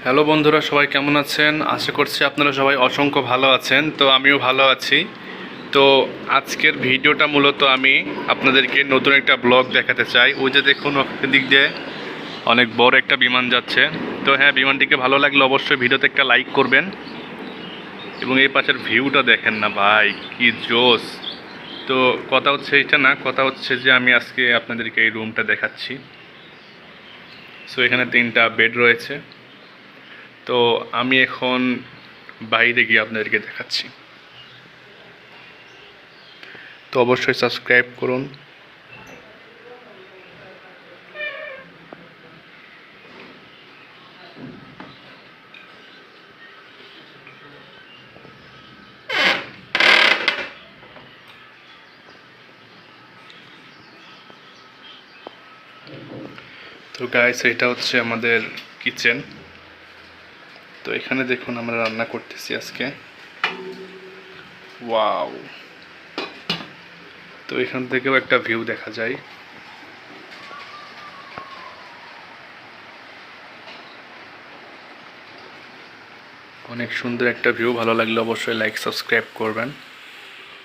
Hello বন্ধুরা, সবাই কেমন আছেন? আশা করছি আপনারা সবাই অসংখ্য ভালো আছেন। তো আমিও ভালো আছি। তো আজকের ভিডিওটা মূলত আমি আপনাদেরকে নতুন একটা ব্লগ দেখাতে চাই। ওই যে দেখুন, দিক দিয়ে অনেক বড় একটা বিমান যাচ্ছে। তো হ্যাঁ, বিমানটিকে ভালো লাগলে অবশ্যই ভিডিওতে একটা লাইক করবেন। এবং এই পাশের ভিউটা দেখেন না ভাই, কি জোস! তো কথা হচ্ছে এটা না, কথা হচ্ছে যে আমি আজকে আপনাদেরকে এই রুমটা দেখাচ্ছি। সো এখানে 3টা বেড রয়েছে। তো আমি এখন বাইরে গিয়ে আপনাদেরকে দেখাচ্ছি। তো অবশ্যই সাবস্ক্রাইব করুন। তো গাইস, এটা হচ্ছে আমাদের কিচেন। তো এখানে দেখুন আমরা রান্না করতেছি আজকে। ওয়াও! তো এখান থেকেও একটা ভিউ দেখা যায়। অনেক সুন্দর একটা ভিউ। ভালো লাগলে অবশ্যই লাইক সাবস্ক্রাইব করবেন।